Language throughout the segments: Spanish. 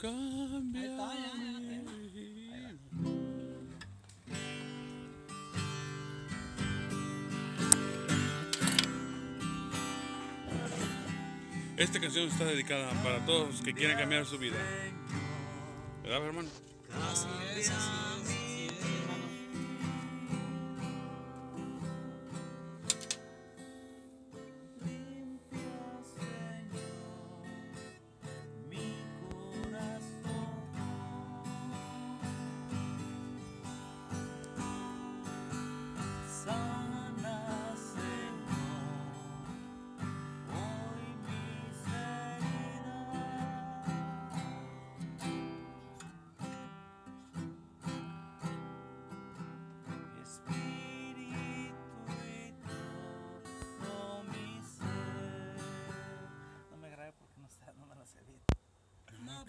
Cambia. Ahí está, ya. Esta canción está dedicada para todos los que quieren cambiar su vida. ¿Verdad, hermano? Así es, así es, hermano.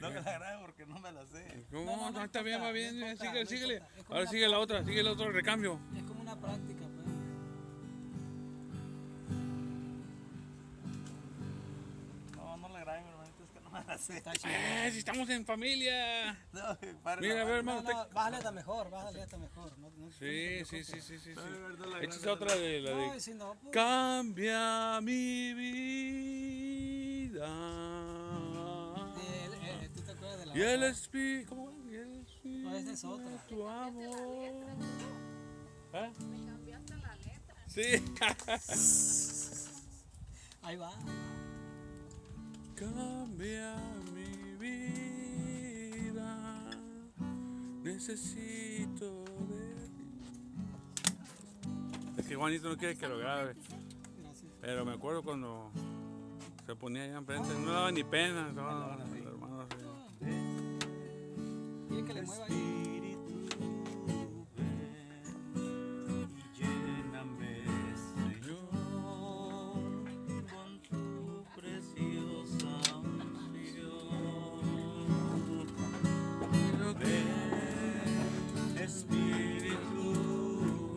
No me la grabo porque no me la sé. No, no, está bien, va bien. importa, Síguele, no síguele. importa. Es como Ahora una sigue la otra, sigue el otro recambio. Es como una práctica, pues. No la grabo, hermanito, es que no me la sé. Está chido. Si estamos en familia. No, pare Mira, la a ver, mano. hermano. Bájale hasta mejor, bájale hasta mejor. No Sí, te sí, preocupes. sí, sí, sí. No, de verdad, la Esta es grande, otra de la No, y de si no, pues. Cambia mi vida. ¿Tú te acuerdas de la Y el otra? espíritu, ¿cómo va? Y el espíritu No, esa es otra. de tu amor. ¿Ah? Me cambiaste la letra. Sí. Ahí va. Cambia mi vida. Necesito de ti. Es que Juanito no quiere que lo grabe. Gracias. Pero me acuerdo cuando se ponía allá enfrente, no daba ni pena. No, el hermano así. Quiere que le mueva ahí. Lléname, Señor, con tu preciosa unción. Ven, Espíritu,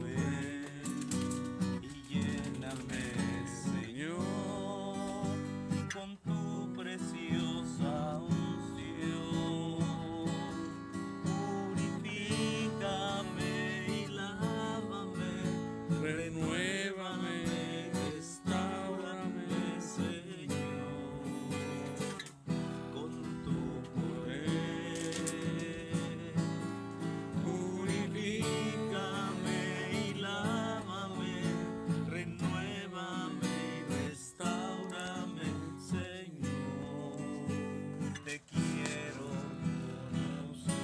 ven y lléname, Señor, con tu preciosa unción. Purifícame y lávame, Renuévame, restáurame, Señor, con tu poder. Purifícame y lávame, renuévame y restáurame, Señor. Te quiero conocer.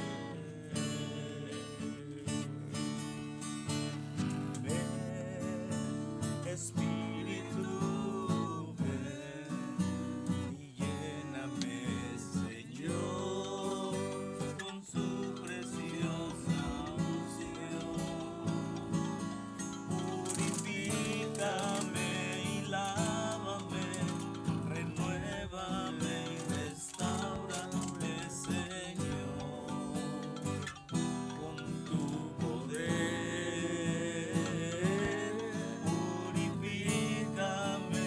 Ven, Espíritu, ven y lléname, Señor, con su preciosa unción. Purifícame y lávame, renuévame y restáurame, Señor, con tu poder. Purifícame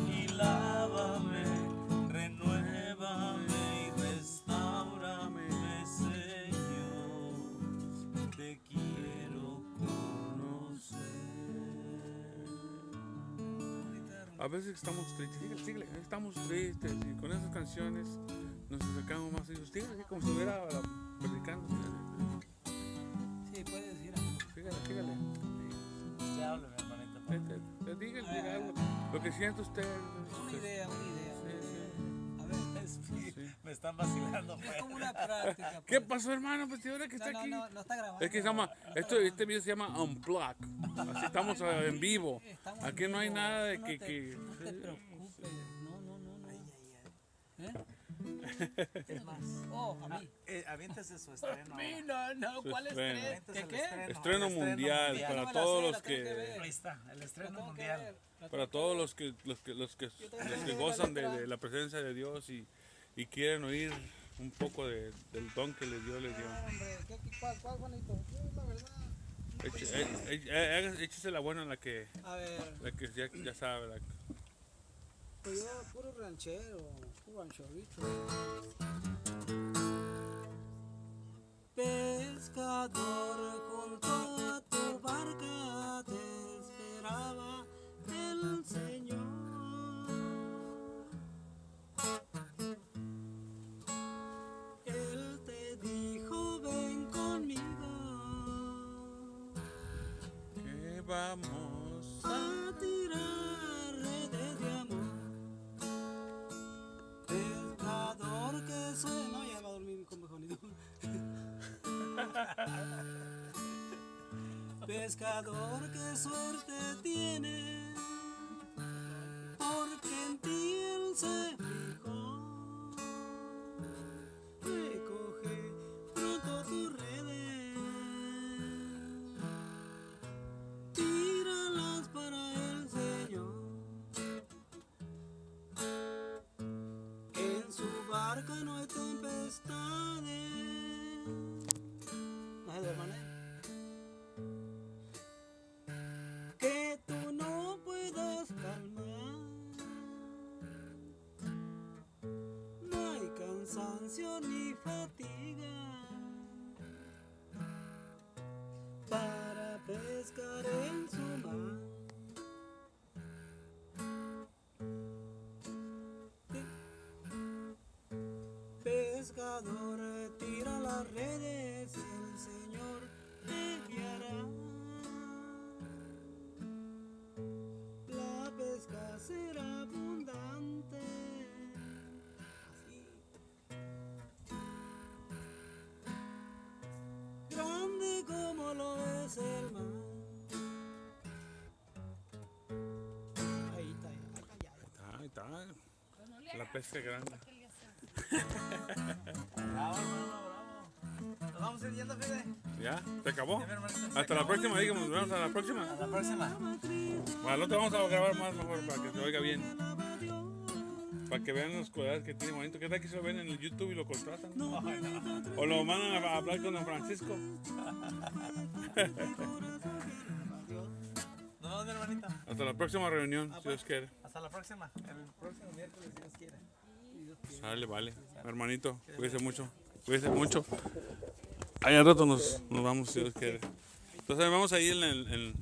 y lávame, renuévame y restáurame, Señor. Te quiero conocer. A veces estamos tristes, síguele, estamos tristes y con esas canciones nos acercamos más a Dios. Síguele, como si estuviera predicando. Sí, puedes decir algo. Síguele. Usted habla, mi hermanito. Dígale, diga algo. Lo que siente usted. Una idea, una idea. A ver, Sí, me están vacilando, es pues. como una práctica. ¿Qué pues. pasó, hermano? Pues ahora que está No, aquí. no está grabando. Es que se llama, este video se llama Unplug. Así estamos en vivo. Estamos Aquí en no hay vivo. nada de No que. No te preocupes. No. ¿Eh? Es más. Oh, a mí. Aviéntese su estreno. No, ¿cuál estreno. estreno? Aviéntese ¿Qué el qué? Estreno mundial No para me la todos sé, los la tengo que. ver. Ahí está, el La estreno tengo que mundial. ver, la Para tengo todos que los que, los que Yo también tengo la gozan letra. de la presencia de Dios y quieren oír un poco del don que Dios les dio. ver. Hombre, ¿cuál, Juanito? La verdad. Échese la buena, la que A ver, ya sabe. pues yo puro ranchero, puro rancherito. pescador, junto a tu barca te esperaba el Señor. Él te dijo, ven conmigo Que vamos a tirar redes de amor. Pescador que suena. No, ya va a dormir con mejonito. Pescador, qué suerte tienes, porque en ti él se fijó. Recoge pronto tus redes, tíralas para el Señor. En su barca no hay tempestades. No se duerman, que tú no puedas calmar. No hay cansancio ni fatiga para pescar en su mar. Pescador, tira las redes, el Señor te guiará. La pesca será abundante. Así. Grande como lo es el mar. Ahí está, ya. Ahí está. La pesca grande. Bravo, hermano, bravo. Nos vamos a ir yendo, Fede. ¿Ya? ¿Se acabó? Ya, mi hermanito, se Hasta la acabó. próxima, digamos, nos vemos a la próxima. Hasta la próxima. Bueno, te vamos a grabar más mejor para que se oiga bien. Para que vean los colores que tiene bonito. ¿Qué tal que se lo ven en el YouTube y lo contratan? O lo mandan a hablar con don Francisco. Nos vemos, mi hermanita. Hasta la próxima reunión, si Dios quiere. Hasta la próxima. El próximo miércoles, si Dios quiere. Sale, vale. Hermanito, cuídese mucho. Cuídese mucho. Ahí al rato nos vamos, si Dios quiere. Entonces vamos a ir en